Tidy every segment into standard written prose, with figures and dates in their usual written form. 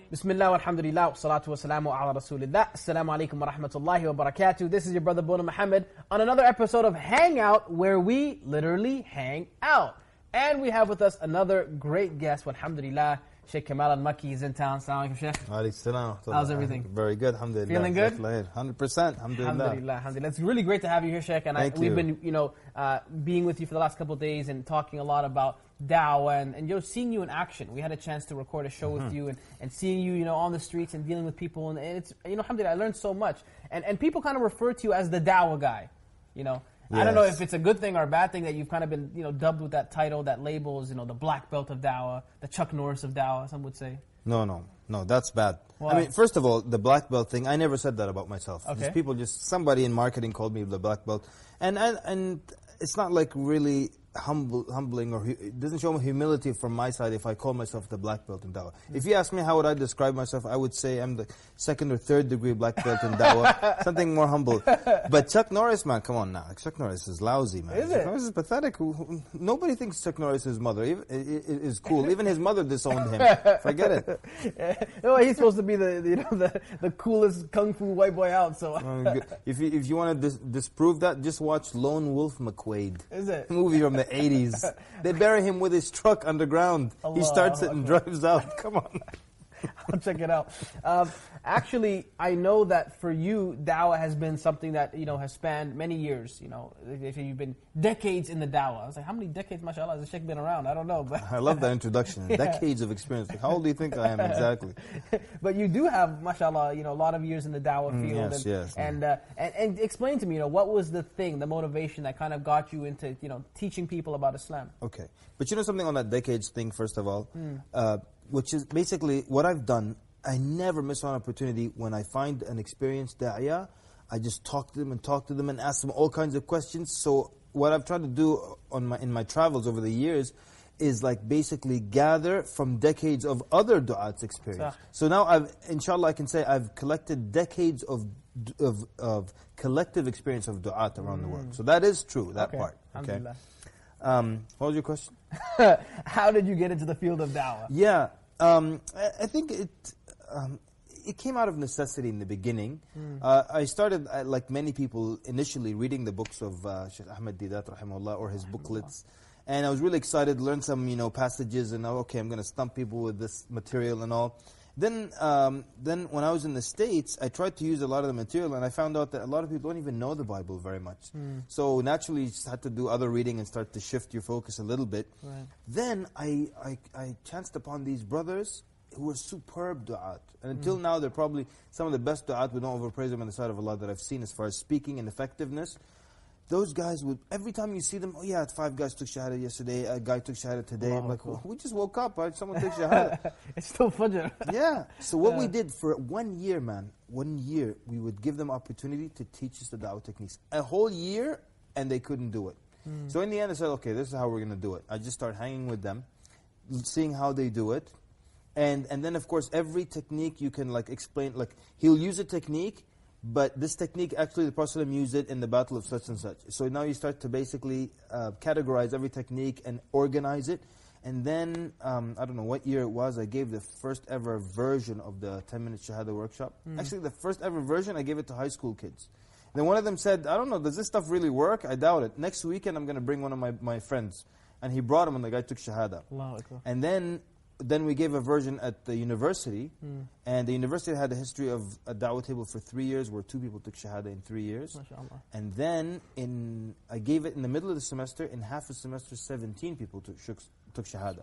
Bismillah, alhamdulillah, salatu wassalamu ala rasulillah. Assalamu alaikum wa rahmatullahi wa barakatuh. This is your brother Bona Muhammad on another episode of Hangout, where we literally hang out. And we have with us another great guest, alhamdulillah, Sheikh Kamal El-Mekki is in town. Assalamu alaikum, Sheikh. Alaykum salam. How's everything? Very good, alhamdulillah. Feeling good? 100%, alhamdulillah. Alhamdulillah. It's really great to have you here, Sheikh. And we've been, being with you for the last couple of days and talking a lot about da'wah and seeing you in action. We had a chance to record a show with you and seeing you, on the streets and dealing with people. And it's, alhamdulillah, I learned so much. And people kind of refer to you as the da'wah guy, Yes. I don't know if it's a good thing or a bad thing that you've kind of been, dubbed with that title, that label is, the black belt of da'wah, the Chuck Norris of da'wah, some would say. No, that's bad. Why? I mean, first of all, the black belt thing, I never said that about myself. Okay. Somebody in marketing called me the black belt. And it's not like really humbling, or it doesn't show humility from my side if I call myself the black belt in da'wah. If you ask me how would I describe myself, I would say I'm the 2nd or 3rd degree black belt in da'wah, something more humble. But Chuck Norris, man, come on now. Chuck Norris is lousy, man. Is it? Chuck Norris is pathetic. Nobody thinks Chuck Norris is is cool. Even his mother disowned him. Forget it. He's supposed to be the coolest kung fu white boy out. So if you want to disprove that, just watch Lone Wolf McQuade. Is it? Movie from the 80s. They bury him with his truck underground. He starts it and drives out. Come on. I'll check it out. Actually, I know that for you, da'wah has been something that, has spanned many years. You've been decades in the da'wah. I was like, how many decades, mashallah, has the Sheikh been around? I don't know. But I love that introduction. Yeah. Decades of experience. How old do you think I am exactly? But you do have, mashallah, a lot of years in the da'wah field. Yes. And explain to me, what was the thing, the motivation that kind of got you into, teaching people about Islam? Okay. But something on that decades thing, first of all, which is basically what I've done. I never miss an opportunity when I find an experienced da'iyah. I just talk to them and ask them all kinds of questions. So what I've tried to do in my travels over the years is like basically gather from decades of other du'ats experience. So now inshallah I can say I've collected decades of collective experience of du'at around the world. So that is true, that part. Okay. What was your question? How did you get into the field of da'wah? Yeah, I think it came out of necessity in the beginning. I started, like many people, initially reading the books of Shaykh Ahmed Didat, rahimahullah, or his booklets. And I was really excited, learned some passages, and okay, I'm going to stump people with this material and all. Then when I was in the States, I tried to use a lot of the material, and I found out that a lot of people don't even know the Bible very much. So naturally, you just had to do other reading and start to shift your focus a little bit. Right. Then I chanced upon these brothers who were superb du'at. And until now, they're probably some of the best du'at, we don't overpraise them on the side of Allah, that I've seen as far as speaking and effectiveness. Those guys would, every time you see them, 5 guys took shahada yesterday, a guy took shahada today. I'm like, we just woke up, right? Someone took shahada. It's still fajr. Yeah. So what we did for 1 year, man, 1 year, we would give them opportunity to teach us the da'wah techniques. A whole year, and they couldn't do it. So in the end, I said, okay, this is how we're going to do it. I just start hanging with them, seeing how they do it. And then, of course, every technique you can explain, he'll use a technique, but this technique, actually, the Prophet ﷺ used it in the battle of such and such. So now you start to basically categorize every technique and organize it. And then, I don't know what year it was, I gave the first ever version of the 10-minute Shahada workshop. Actually, the first ever version, I gave it to high school kids. Then one of them said, I don't know, does this stuff really work? I doubt it. Next weekend, I'm going to bring one of my friends. And he brought him, and the guy took Shahada. Allahu Akbar. And then we gave a version at the university, and the university had a history of a da'wah table for 3 years, where 2 people took shahada in 3 years. MashaAllah. And then I gave it in the middle of the semester. In half a semester, 17 people took shahada.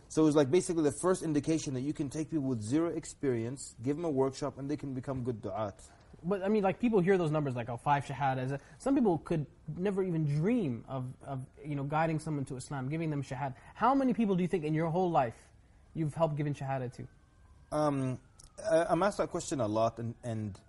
So it was like basically the first indication that you can take people with zero experience, give them a workshop, and they can become good du'at. But I mean, people hear those numbers, 5 shahadas. Some people could never even dream of guiding someone to Islam, giving them shahada. How many people do you think in your whole life you've helped giving shahada to? I'm asked that question a lot, and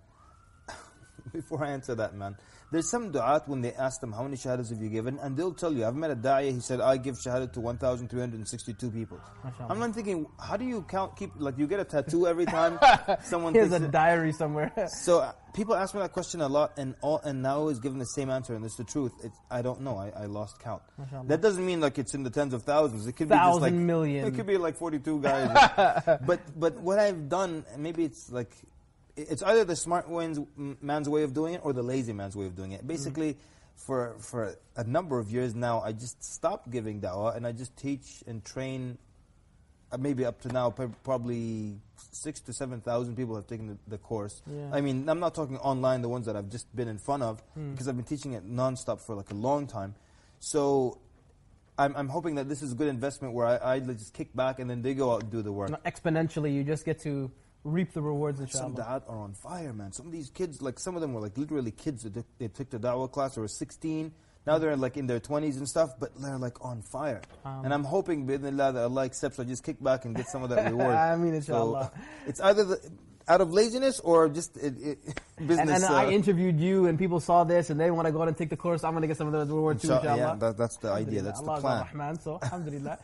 before I answer that, man, there's some du'at when they ask them, how many shahadas have you given? And they'll tell you, I've met a da'iyah, he said, I give shahada to 1,362 people. I'm not thinking, how do you keep, like you get a tattoo every time someone He has a diary somewhere. So people ask me that question a lot, and now always giving the same answer, and it's the truth. I don't know, I lost count. That doesn't mean like it's in the tens of thousands. It could be just like million. It could be like 42 guys. But what I've done, maybe it's like, it's either the smart man's way of doing it or the lazy man's way of doing it. Basically, for a number of years now, I just stopped giving da'wah, and I just teach and train. Maybe up to now, probably 6,000 to 7,000 people have taken the course. Yeah. I mean, I'm not talking online, the ones that I've just been in front of, because I've been teaching it non-stop for like a long time. So I'm hoping that this is a good investment where I just kick back and then they go out and do the work. Exponentially, you just get to reap the rewards, inshallah. Some da'at are on fire, man. Some of these kids, like some of them were like literally kids that they took the da'wah class, they were 16. Now they're like in their 20s and stuff, but they're like on fire. And I'm hoping, bi'idhnillah, that Allah accepts, I just kick back and get some of that reward. I mean, inshallah. So it's either out of laziness or just business. And I interviewed you, and people saw this, and they want to go out and take the course. I'm going to get some of the reward too, inshallah. Yeah, that's the idea, that's the plan. Rahman, so alhamdulillah.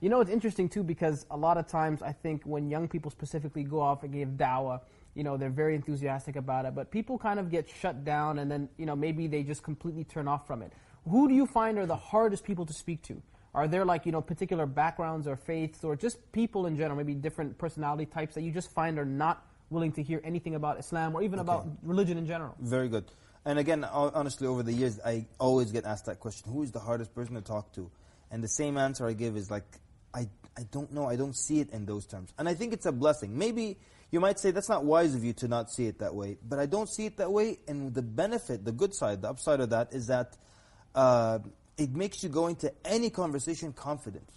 You know, it's interesting too, because a lot of times I think when young people specifically go off and give da'wah, you know, they're very enthusiastic about it, but people kind of get shut down, and then, you know, maybe they just completely turn off from it. Who do you find are the hardest people to speak to? Are there like, you know, particular backgrounds or faiths, or just people in general, maybe different personality types that you just find are not willing to hear anything about Islam or even about religion in general? Very good. And again, honestly, over the years, I always get asked that question, who is the hardest person to talk to? And the same answer I give is like, I don't know, I don't see it in those terms. And I think it's a blessing. Maybe you might say, that's not wise of you to not see it that way. But I don't see it that way, and the benefit, the good side, the upside of that is that it makes you go into any conversation confident.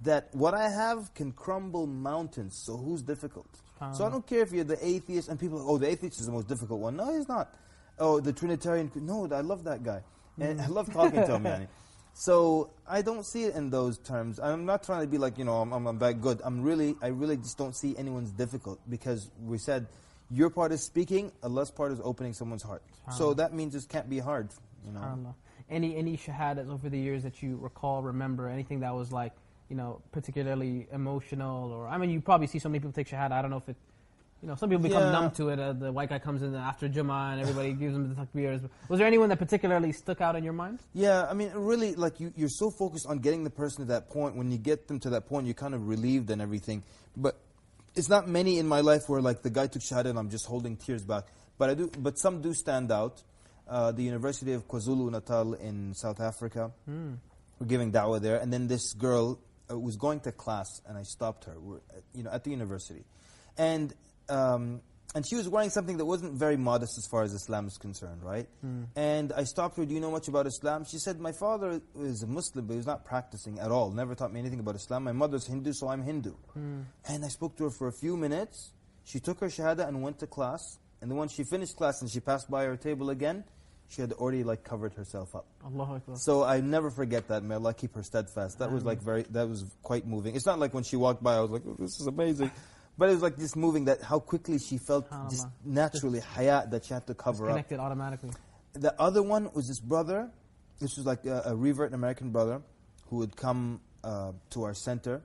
That what I have can crumble mountains, so who's difficult? So I don't care if you're the atheist, and people are, oh, the atheist is the most difficult one. No, he's not. Oh, the Trinitarian, no, I love that guy. And I love talking to him, yani. So I don't see it in those terms. I'm not trying to be like, you know, I'm that good. I really just don't see anyone's difficult, because we said your part is speaking, Allah's part is opening someone's heart. So that means it can't be hard, you know. Any shahadas over the years that you recall, remember, anything that was like, you know, particularly emotional? Or, I mean, you probably see so many people take shahada, I don't know if it, you know, some people become numb to it. The white guy comes in after Jummah and everybody gives him the takbirs. Was there anyone that particularly stuck out in your mind? Yeah, I mean, really, like you're so focused on getting the person to that point. When you get them to that point, you're kind of relieved and everything. But it's not many in my life where like the guy took shahada and I'm just holding tears back. But some do stand out. The University of KwaZulu-Natal in South Africa, we're giving da'wah there. And then this girl was going to class, and I stopped her. We're, you know, at the university. And she was wearing something that wasn't very modest as far as Islam is concerned, right? And I stopped her, do you know much about Islam? She said, my father is a Muslim, but he was not practicing at all, never taught me anything about Islam. My mother's Hindu, so I'm Hindu. And I spoke to her for a few minutes. She took her shahada and went to class. And then when she finished class and she passed by her table again, she had already like covered herself up. Allahu Akbar. So I never forget that. May Allah keep her steadfast. That was like that was quite moving. It's not like when she walked by, I was like, oh, this is amazing. But it was like just moving, that how quickly she felt just naturally hayat that she had to cover up. Connected automatically. The other one was this brother. This was like a revert American brother who would come to our center,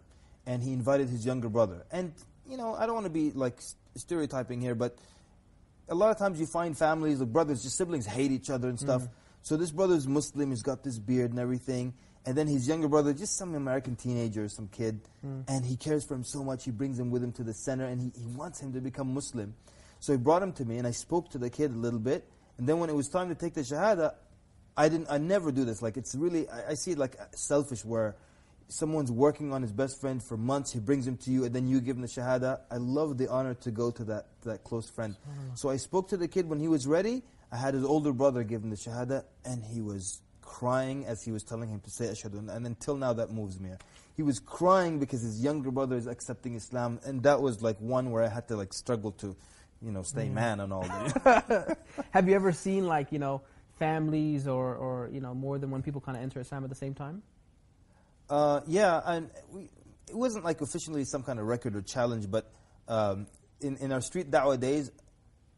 and he invited his younger brother. And, you know, I don't want to be like stereotyping here, but a lot of times you find families, like brothers, just siblings hate each other and stuff. So this brother's Muslim, he's got this beard and everything. And then his younger brother, just some American teenager, some kid, and he cares for him so much, he brings him with him to the center, and he wants him to become Muslim. So he brought him to me, and I spoke to the kid a little bit, and then when it was time to take the shahada, I never do this. Like, it's really, I see it like selfish, where someone's working on his best friend for months, he brings him to you, and then you give him the shahada. I love the honor to go to that close friend. So I spoke to the kid when he was ready. I had his older brother give him the shahada, and he was crying as he was telling him to say ashhadu, and until now that moves me. He was crying because his younger brother is accepting Islam, and that was like one where I had to like struggle to, you know, stay man and all that. Have you ever seen like, you know, families or you know, more than one people kind of enter Islam at the same time? Yeah, and it wasn't like officially some kind of record or challenge, but in our street da'wah days,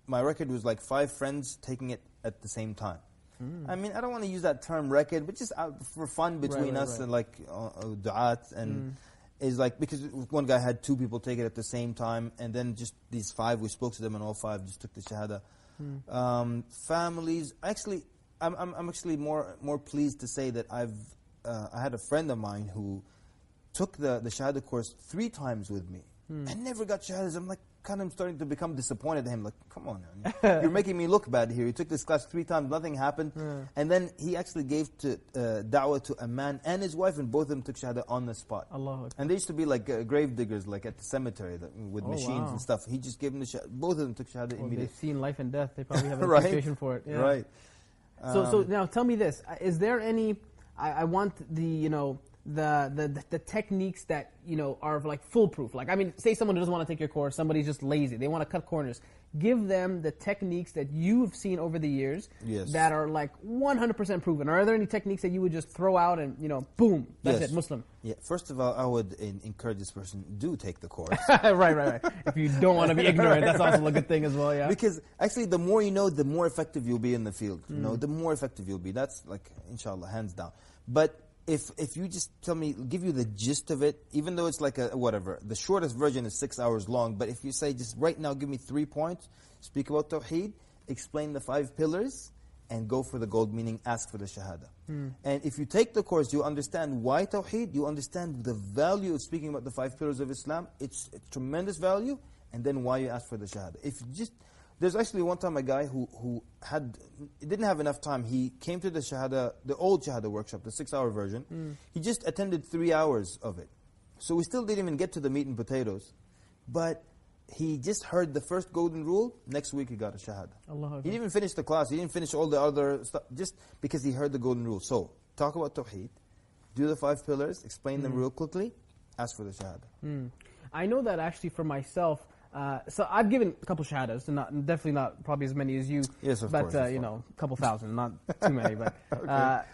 my record was like 5 friends taking it at the same time. I mean, I don't want to use that term record, but just for fun between us and like du'at and is like, because one guy had 2 people take it at the same time, and then just these 5, we spoke to them, and all 5 just took the shahada. Families, actually, I'm actually more pleased to say that I had a friend of mine who took the shahada course 3 times with me and never got shahadas. I'm like, kind of starting to become disappointed at him. Like, come on, man. You're making me look bad here. He took this class 3 times, nothing happened. And then he actually gave da'wah to a man and his wife, and both of them took shahada on the spot. Allah. And they used to be like grave diggers, like at the cemetery with machines and stuff. He just gave them the shahada. Both of them took shahada immediately. They've seen life and death. They probably have an appreciation for it. Yeah. Right. So now tell me this. Is there any, I want the techniques that, are like foolproof. Like, I mean, say someone doesn't want to take your course, somebody's just lazy, they want to cut corners. Give them the techniques that you've seen over the years that are like 100% proven. Are there any techniques that you would just throw out and, boom, that's it, Muslim? Yeah, first of all, I would encourage this person, do take the course. Right. If you don't want to be ignorant, that's also a good thing as well, yeah. Because actually, the more you know, the more effective you'll be in the field. The more effective you'll be. That's like, inshallah, hands down. But if you just tell me, give you the gist of it, even though it's like whatever, the shortest version is 6 hours long, but if you say just right now, give me 3 points, speak about Tawheed, explain the 5 pillars, and go for the gold, meaning ask for the Shahada. And if you take the course, you understand why Tawheed, you understand the value of speaking about the 5 pillars of Islam, it's a tremendous value, and then why you ask for the Shahada. If you just... There's actually one time a guy who didn't have enough time. He came to the Shahada, the old Shahada workshop, the 6-hour version. He just attended 3 hours of it. So we still didn't even get to the meat and potatoes. But he just heard the first golden rule. Next week he got a Shahada. Allah. He didn't even finish the class. He didn't finish all the other stuff, just because he heard the golden rule. So talk about Tawheed, do the 5 pillars, explain them real quickly, ask for the Shahada. I know that actually for myself. So I've given a couple shahadas, and definitely not probably as many as you. Yes, of course. But a couple thousand, not too many, but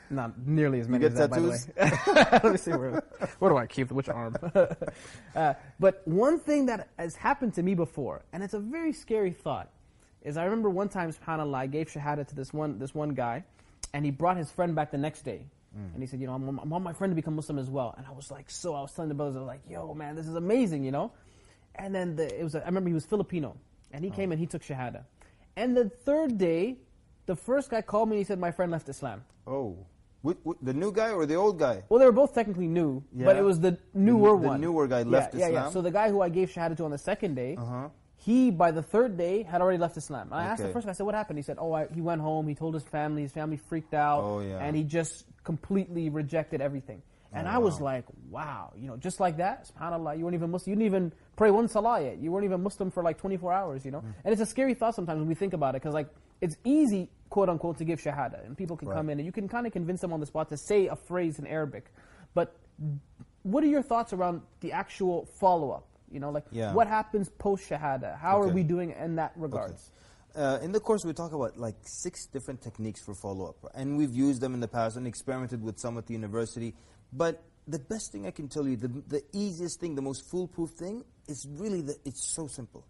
not nearly as many as that, tattoos? by the way. Let me see, where do I keep which arm? But one thing that has happened to me before, and it's a very scary thought, is I remember one time, subhanAllah, I gave shahada to this one guy, and he brought his friend back the next day. And he said, I want my friend to become Muslim as well. And I was like, I was telling the brothers, I was like, yo, man, this is amazing, And then I remember he was Filipino, and he came and he took Shahada. And the 3rd day, the first guy called me and he said, my friend left Islam. Oh. The new guy or the old guy? Well, they were both technically new, but it was the newer one. The newer guy left Islam? Yeah. So the guy who I gave Shahada to on the 2nd day, he, by the 3rd day, had already left Islam. And I asked the first guy, I said, what happened? He said, he went home, he told his family freaked out, and he just completely rejected everything. And I was like, wow, just like that, subhanAllah, you weren't even Muslim, you didn't even pray one salah yet, you weren't even Muslim for like 24 hours, And it's a scary thought sometimes when we think about it, because like, it's easy, quote unquote, to give shahada, and people can come in, and you can kind of convince them on the spot to say a phrase in Arabic. But what are your thoughts around the actual follow-up? What happens post-shahada? How are we doing in that regards? In the course, we talk about like 6 different techniques for follow-up, and we've used them in the past and experimented with some at the university. But the best thing I can tell you, the easiest thing, the most foolproof thing, is really it's so simple.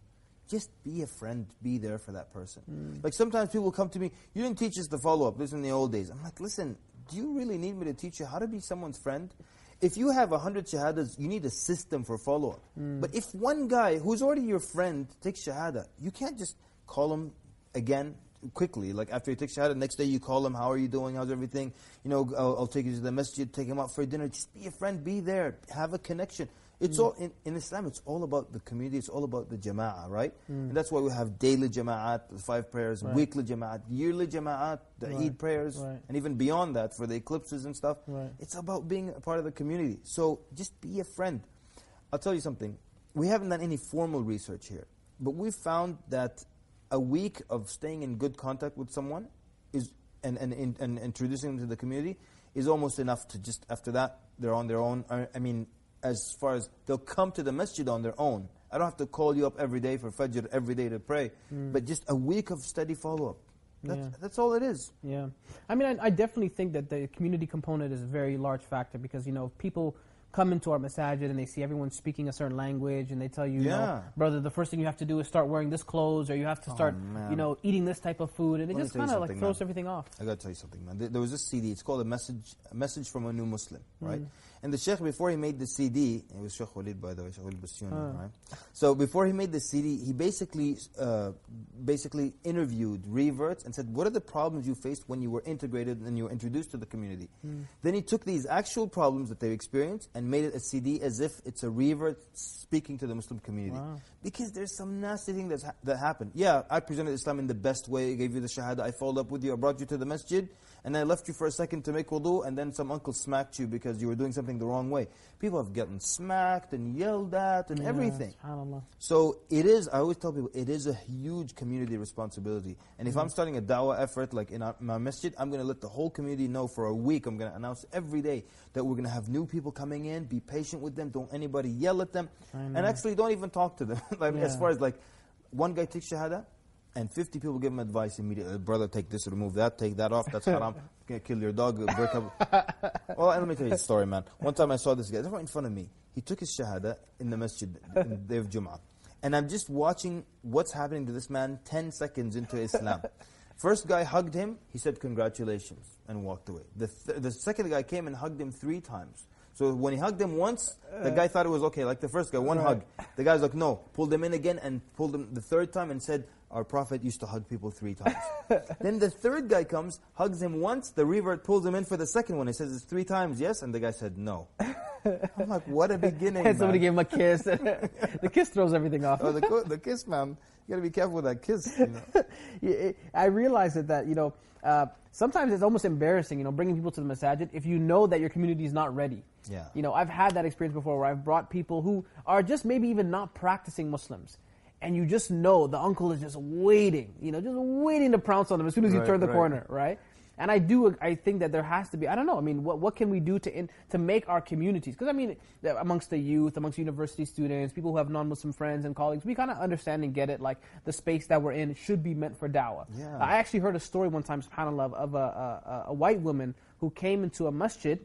Just be a friend, be there for that person. Like sometimes people come to me, you didn't teach us the follow-up, this is in the old days. I'm like, listen, do you really need me to teach you how to be someone's friend? If you have 100 shahadas, you need a system for follow-up. But if one guy who's already your friend takes shahada, you can't just call him again quickly. Like after you take shahada, next day you call him, how are you doing, how's everything? I'll take you to the masjid, take him out for dinner. Just be a friend, be there, have a connection. It's all, in Islam, it's all about the community, it's all about the jama'ah, right? And that's why we have daily jama'at, the 5 prayers, weekly jama'at, yearly jama'at, the Eid prayers, and even beyond that for the eclipses and stuff. It's about being a part of the community. So just be a friend. I'll tell you something. We haven't done any formal research here, but we've found that a week of staying in good contact with someone and introducing them to the community is almost enough to just, after that, they're on their own. I mean, as far as they'll come to the masjid on their own. I don't have to call you up every day for Fajr, every day to pray, but just a week of steady follow-up. That's all it is. Yeah. I mean, I definitely think that the community component is a very large factor because, people come into our masajid and they see everyone speaking a certain language, and they tell you, you know, brother, the first thing you have to do is start wearing this clothes, or you have to start, you know, eating this type of food, and it just kind of like throws everything off. I gotta tell you something, man. There was this CD. It's called a message from a new Muslim, right? And the Sheikh, before he made the CD, it was Sheikh Walid, by the way, Sheikh Walid Basyuni, right? So before he made the CD, he basically interviewed reverts and said, what are the problems you faced when you were integrated and you were introduced to the community? Then he took these actual problems that they experienced and made it a CD as if it's a revert speaking to the Muslim community. Because there's some nasty thing that happened. Yeah, I presented Islam in the best way, I gave you the shahada, I followed up with you, I brought you to the masjid, and I left you for a second to make wudu, and then some uncle smacked you because you were doing something the wrong way. People have gotten smacked and yelled at and everything. So it is, I always tell people, it is a huge community responsibility. And if I'm starting a da'wah effort like in my masjid, I'm going to let the whole community know for a week. I'm going to announce every day that we're going to have new people coming in, be patient with them, don't anybody yell at them, and actually don't even talk to them. Like as far as like, one guy takes shahada, and 50 people give him advice immediately. Brother, take this, remove that, take that off, that's haram. You're going to kill your dog, break up. Well, let me tell you a story, man. One time I saw this guy, right in front of me. He took his shahada in the masjid, in the day of Jum'ah. And I'm just watching what's happening to this man 10 seconds into Islam. First guy hugged him, he said, congratulations, and walked away. The second guy came and hugged him 3 times. So when he hugged him once, the guy thought it was okay, like the first guy, one hug. The guy's like, no, pulled him in again and pulled him the 3rd time and said, our Prophet used to hug people 3 times. Then the 3rd guy comes, hugs him once, the revert pulls him in for the 2nd one. He says, it's 3 times, yes? And the guy said, no. I'm like, what a beginning, and somebody gave him a kiss. The kiss throws everything off. Oh, the kiss, man. You gotta be careful with that kiss. You know? I realize that, you know, sometimes it's almost embarrassing, you know, bringing people to the masajid if you know that your community is not ready. Yeah. You know, I've had that experience before where I've brought people who are just maybe even not practicing Muslims. And you just know the uncle is just waiting, you know, just waiting to pounce on them as soon as you turn the corner, right? And I think that there has to be, I don't know, I mean, what can we do to make our communities? Because I mean, amongst the youth, amongst university students, people who have non-Muslim friends and colleagues, we kind of understand and get it, like the space that we're in should be meant for da'wah. Yeah. I actually heard a story one time, subhanAllah, of a white woman who came into a masjid,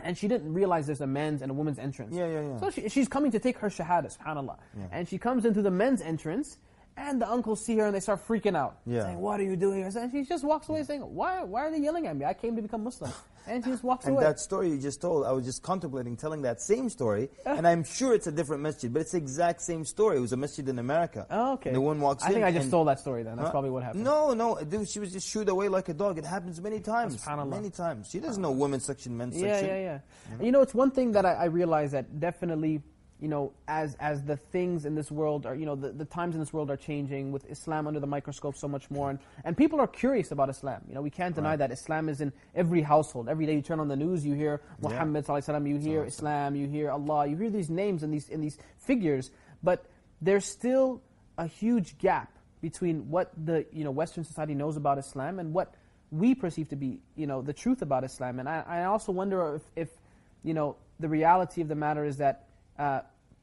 and she didn't realize there's a men's and a women's entrance. So she's coming to take her shahada, subhanAllah. And she comes into the men's entrance, and the uncles see her and they start freaking out. Saying, what are you doing here? And she just walks away saying, why are they yelling at me? I came to become Muslim. And she just walks away. And that story you just told, I was just contemplating telling that same story, and I'm sure it's a different masjid, but it's the exact same story. It was a masjid in America. Oh, okay. And the one walks in. I think I just stole that story then. That's probably what happened. No, dude, she was just shooed away like a dog. It happens many times. Many times. She doesn't know women's section, men's section. Yeah. You know, it's one thing that I realize that definitely, you know, as the things in this world are, you know, the times in this world are changing with Islam under the microscope so much more, and people are curious about Islam. You know, we can't deny that Islam is in every household. Every day you turn on the news, you hear Muhammad sallallahu alaihi wasallam, you hear Islam, you hear Allah, you hear these names and these figures, but there's still a huge gap between what the, you know, Western society knows about Islam and what we perceive to be, you know, the truth about Islam. And I also wonder if you know, the reality of the matter is that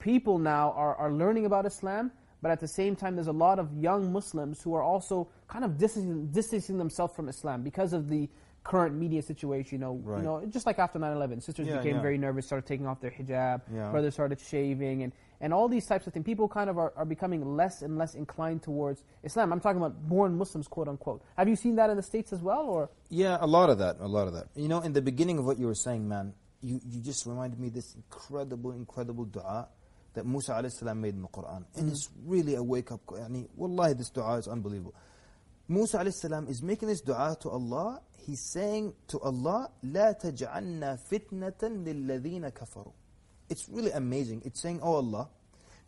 people now are learning about Islam, but at the same time there's a lot of young Muslims who are also kind of distancing themselves from Islam because of the current media situation. You know, just like after 9/11, sisters became very nervous, started taking off their hijab, brothers started shaving, and all these types of things. People kind of are becoming less and less inclined towards Islam. I'm talking about born Muslims, quote unquote. Have you seen that in the States as well, or? Yeah, a lot of that. You know, in the beginning of what you were saying, man, you just reminded me this incredible dua that Musa alayhi salam made in the Quran. And it's really a wake-up call. Wallahi, this dua is unbelievable. Musa alayhi salam is making this dua to Allah. He's saying to Allah, لا تجعلنا فتنة للذين كفروا. It's really amazing. It's saying, oh Allah,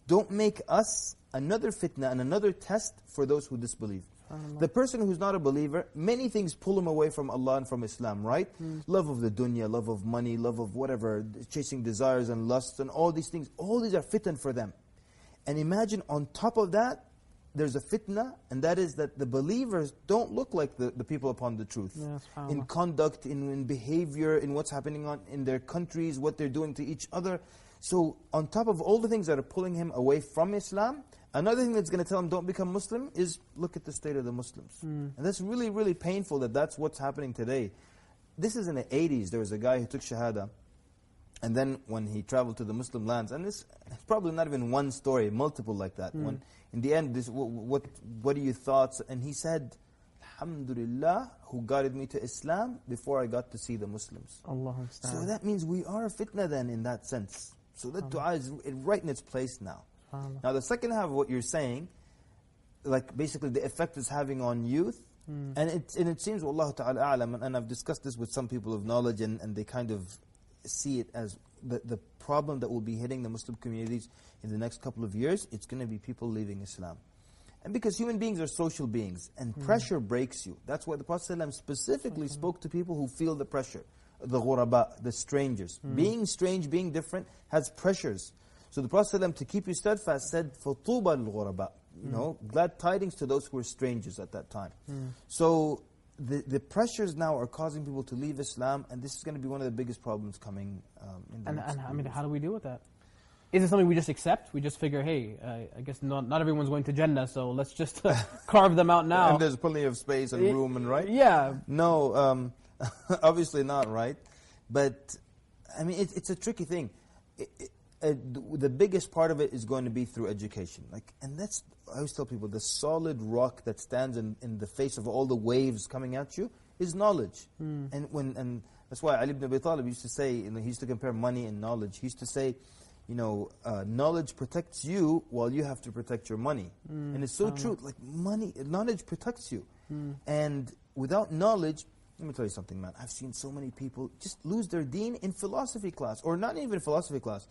don't make us another fitna and another test for those who disbelieve. The person who's not a believer, many things pull him away from Allah and from Islam, right? Love of the dunya, love of money, love of whatever, chasing desires and lusts and all these things. All these are fitna for them. And imagine on top of that, there's a fitna, and that is that the believers don't look like the people upon the truth. In conduct, in behavior, in what's happening in their countries, what they're doing to each other. So on top of all the things that are pulling him away from Islam, another thing that's going to tell him don't become Muslim is look at the state of the Muslims. And that's really, really painful that that's what's happening today. This is in the 80s. There was a guy who took Shahada. And then when he traveled to the Muslim lands, and this is probably not even one story, multiple like that. When in the end, what are your thoughts? And he said, Alhamdulillah, who guided me to Islam before I got to see the Muslims. So that means we are a fitna then in that sense. So that dua is right in its place now. Now the second half of what you're saying, like basically the effect it's having on youth, and it seems, Wallahu ta'ala a'lam, and I've discussed this with some people of knowledge, and they kind of see it as the problem that will be hitting the Muslim communities in the next couple of years. It's going to be people leaving Islam. And because human beings are social beings, and pressure breaks you. That's why the Prophet ﷺ specifically spoke to people who feel the pressure, the ghuraba, the strangers. Being strange, being different, has pressures. So the Prophet ﷺ, to keep you steadfast, said, فَطُوبَى الْغُرَبَاء, you know, glad tidings to those who were strangers at that time. So the pressures now are causing people to leave Islam, and this is going to be one of the biggest problems coming in the next I mean, how do we deal with that? Is it something we just accept? We just figure, hey, I guess not everyone's going to Jannah, so let's just carve them out now. And there's plenty of space and room, and right? Yeah. No, obviously not, right? But, I mean, it's a tricky thing. The biggest part of it is going to be through education. And that's, I always tell people, the solid rock that stands in the face of all the waves coming at you is knowledge. And that's why Ali ibn Abi Talib used to say, he used to compare money and knowledge. He used to say, knowledge protects you while you have to protect your money. And it's so true. Like knowledge protects you. And without knowledge, let me tell you something, man. I've seen so many people just lose their deen in philosophy class, or not even philosophy class.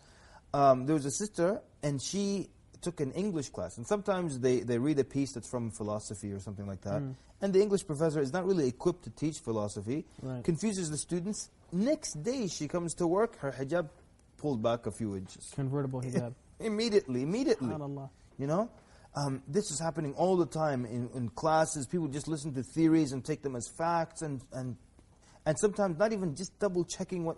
There was a sister, and she took an English class. And sometimes they read a piece that's from philosophy or something like that. And the English professor is not really equipped to teach philosophy, confuses the students. Next day she comes to work, her hijab pulled back a few inches. Convertible hijab. Immediately. You know? This is happening all the time in classes. People just listen to theories and take them as facts, and sometimes not even just double checking what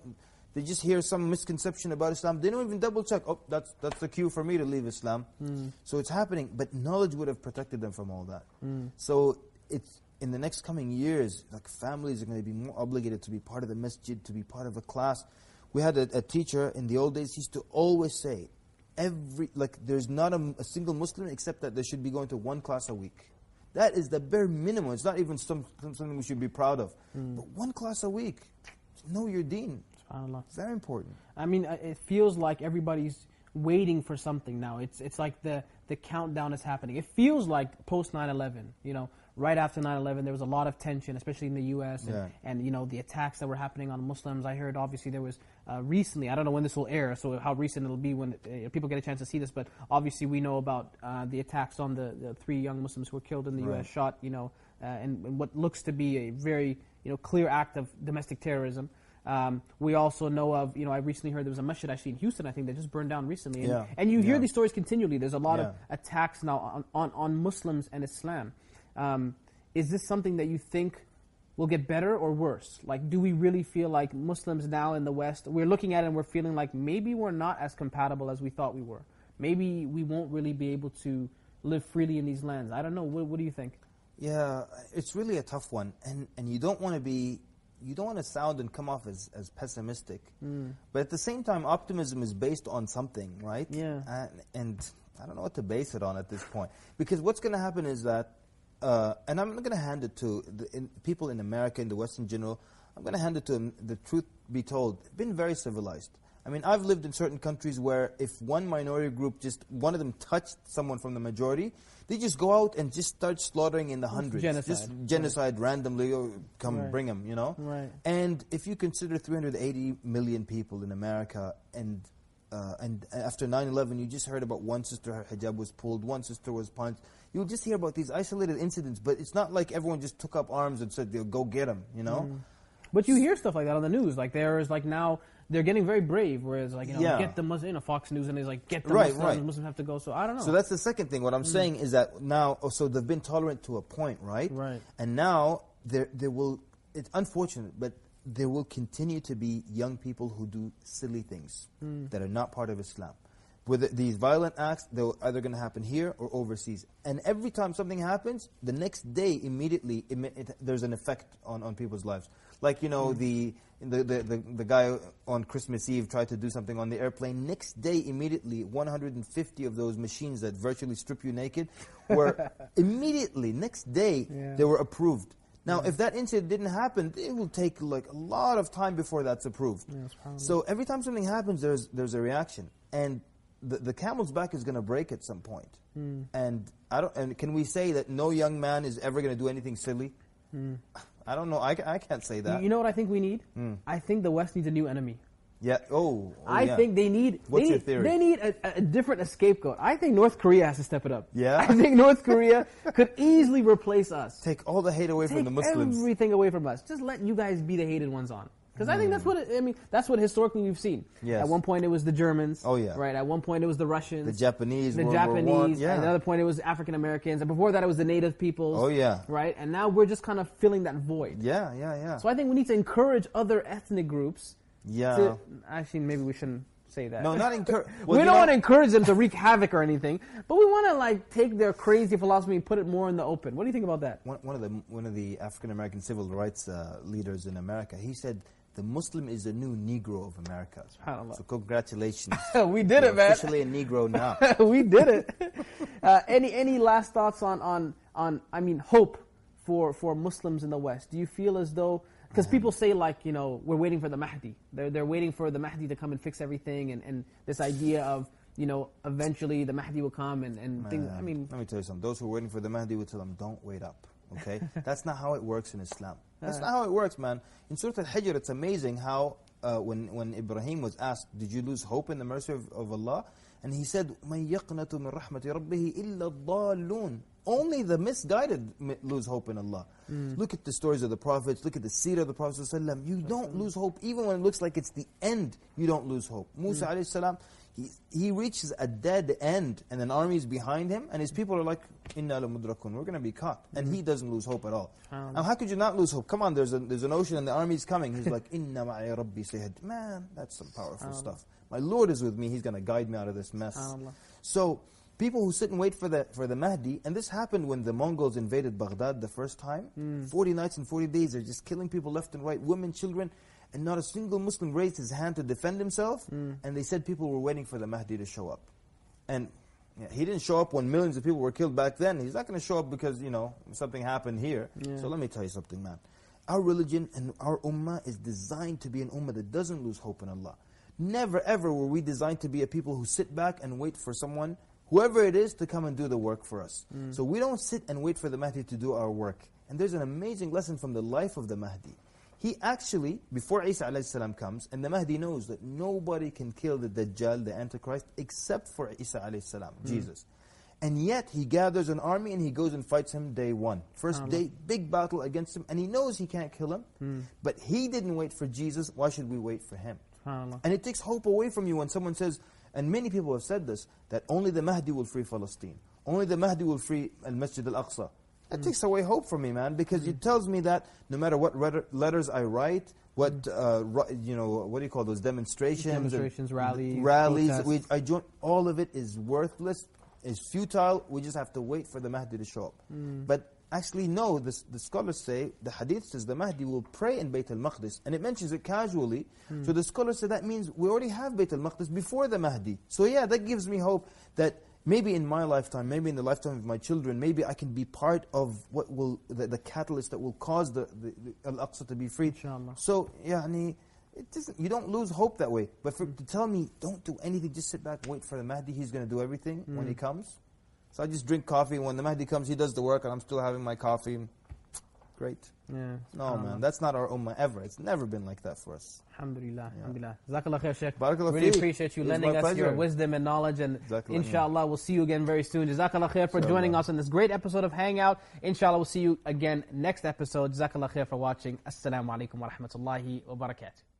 they just hear some misconception about Islam. They don't even double check. Oh, that's the cue for me to leave Islam. So it's happening, but knowledge would have protected them from all that. So it's in the next coming years, like families are going to be more obligated to be part of the masjid, to be part of a class. We had a teacher in the old days. He used to always say, there's not a single Muslim except that they should be going to one class a week. That is the bare minimum. It's not even something we should be proud of. But one class a week. Know your deen. SubhanAllah. Very important. I mean, it feels like everybody's waiting for something now. It's like the countdown is happening. It feels like post 9/11. Right after 9/11, there was a lot of tension, especially in the U.S. and the attacks that were happening on Muslims. I heard obviously there was recently. I don't know when this will air, so how recent it'll be when people get a chance to see this. But obviously we know about the attacks on the 3 young Muslims who were killed in the U.S. shot. And what looks to be a very clear act of domestic terrorism. We also know of, I recently heard there was a masjid actually in Houston, I think, that just burned down recently. And you hear these stories continually. There's a lot of attacks now on Muslims and Islam. Is this something that you think will get better or worse? Like, do we really feel like Muslims now in the West, we're looking at it and we're feeling like maybe we're not as compatible as we thought we were? Maybe we won't really be able to live freely in these lands. I don't know. What do you think? Yeah, it's really a tough one. And you don't want to sound and come off as pessimistic. But at the same time, optimism is based on something, right? Yeah. And I don't know what to base it on at this point. Because what's going to happen is that, and I'm not going to hand it to people in America, in the West in general, I'm going to hand it to them, the truth be told, been very civilized. I mean, I've lived in certain countries where if one minority group, just one of them touched someone from the majority, they just go out and just start slaughtering in the hundreds. Genocide. Just genocide randomly, come bring them, Right. And if you consider 380 million people in America, and after 9/11, you just heard about one sister, her hijab was pulled, one sister was punched. You'll just hear about these isolated incidents, but it's not like everyone just took up arms and said, they'll go get them, But you hear stuff like that on the news. Like now, they're getting very brave, whereas get the Muslims, Fox News, and it's like, get the Muslims, Muslims have to go. So I don't know. So that's the second thing. What I'm saying is that now, so they've been tolerant to a point, right? Right. And now, it's unfortunate, but there will continue to be young people who do silly things that are not part of Islam. with these violent acts, they're either going to happen here or overseas. And every time something happens, the next day immediately there's an effect on people's lives. Like, you know, the guy on Christmas Eve tried to do something on the airplane. Next day, immediately, 150 of those machines that virtually strip you naked were immediately, next day, they were approved. Now, if that incident didn't happen, it will take like a lot of time before that's approved. So every time something happens, there's a reaction. And the camel's back is going to break at some point. And can we say that no young man is ever going to do anything silly? I don't know. I can't say that. You know what I think we need? I think the West needs a new enemy. Yeah. I think they need. What's your theory? They need a different scapegoat. I think North Korea has to step it up. Yeah. I think North Korea could easily replace us. Take all the hate away from the Muslims. Take everything away from us. Just let you guys be the hated ones on. Because I think that's what historically we've seen. Yes. At one point it was the Germans. Oh yeah. Right. At one point it was the Russians. The Japanese. The World Japanese. War I. Yeah. At another point it was African Americans. And before that it was the native peoples. Oh yeah. Right. And now we're just kind of filling that void. Yeah. So I think we need to encourage other ethnic groups. Yeah. Actually, maybe we shouldn't say that. No, not encourage. We don't want to encourage them to wreak havoc or anything, but we want to like take their crazy philosophy and put it more in the open. What do you think about that? One of the African American civil rights leaders in America, he said, the Muslim is the new Negro of America. So congratulations. We did it, man. Officially a Negro now. We did it. Any last thoughts on hope for Muslims in the West? Do you feel as though, because people say like, you know, we're waiting for the Mahdi. They're waiting for the Mahdi to come and fix everything, and this idea of, you know, eventually the Mahdi will come and things. I mean, let me tell you something. Those who are waiting for the Mahdi will tell them, don't wait up. Okay, that's not how it works in Islam. That's not how it works, man. In Surah Al-Hijr, it's amazing how when Ibrahim was asked, did you lose hope in the mercy of Allah? And he said, مَنْ يَقْنَةُ مِنْ رَحْمَةِ رَبِّهِ إِلَّا الضَّالُّونَ. Only the misguided lose hope in Allah. Look at the stories of the prophets. Look at the seerah of the Prophet ﷺ. You don't lose hope. Even when it looks like it's the end, you don't lose hope. Musa alayhi salam, he reaches a dead end, and an army is behind him, and his people are like, إِنَّا لَمُدْرَكُونَ. We're going to be caught. And he doesn't lose hope at all. Now, how could you not lose hope? Come on, there's an ocean and the army is coming. He's like, إِنَّ مَعِي رَبِّي سَيَهْدٍ. Man, that's some powerful stuff. My Lord is with me. He's going to guide me out of this mess. So, people who sit and wait for the Mahdi, and this happened when the Mongols invaded Baghdad the first time. 40 nights and 40 days, they're just killing people left and right, women, children, and not a single Muslim raised his hand to defend himself. And they said people were waiting for the Mahdi to show up. And he didn't show up when millions of people were killed back then. He's not going to show up because, you know, something happened here. So let me tell you something, man. Our religion and our ummah is designed to be an ummah that doesn't lose hope in Allah. Never ever were we designed to be a people who sit back and wait for someone, whoever it is, to come and do the work for us. So we don't sit and wait for the Mahdi to do our work. And there's an amazing lesson from the life of the Mahdi. He actually, before Isa alayhi salam comes, and the Mahdi knows that nobody can kill the Dajjal, the Antichrist, except for Isa alayhi salam, Jesus. And yet, he gathers an army and he goes and fights him day one. First day, big battle against him, and he knows he can't kill him. But he didn't wait for Jesus, why should we wait for him? And it takes hope away from you when someone says, and many people have said this, that only the Mahdi will free Palestine. Only the Mahdi will free Al-Masjid Al-Aqsa. That takes away hope from me, man, because it tells me that no matter what letters I write, what, you know, what do you call those, demonstrations, rallies, I join, all of it is worthless, is futile. We just have to wait for the Mahdi to show up. But actually, no, the scholars say, the hadith says the Mahdi will pray in Bayt al-Maqdis, and it mentions it casually. So the scholars say that means we already have Bayt al-Maqdis before the Mahdi. So yeah, that gives me hope that maybe in my lifetime, maybe in the lifetime of my children, maybe I can be part of what will, the catalyst that will cause the Al-Aqsa to be freed. Inshallah. So, you don't lose hope that way. But to tell me, don't do anything, just sit back, wait for the Mahdi, he's going to do everything when he comes. So I just drink coffee, when the Mahdi comes, he does the work, and I'm still having my coffee. Great. Yeah. No, man, that's not our ummah ever. It's never been like that for us. Alhamdulillah. Alhamdulillah. Jazakallah khair, Shaykh. Barakallah Really feek. appreciate you It was lending my us your pleasure. wisdom and knowledge, and Jazakallah. inshallah we'll see you again very soon. Jazakallah khair for joining us on this great episode of Hangout. Inshallah we'll see you again next episode. Jazakallah khair for watching. Assalamu alaikum wa rahmatullahi wa barakatuh.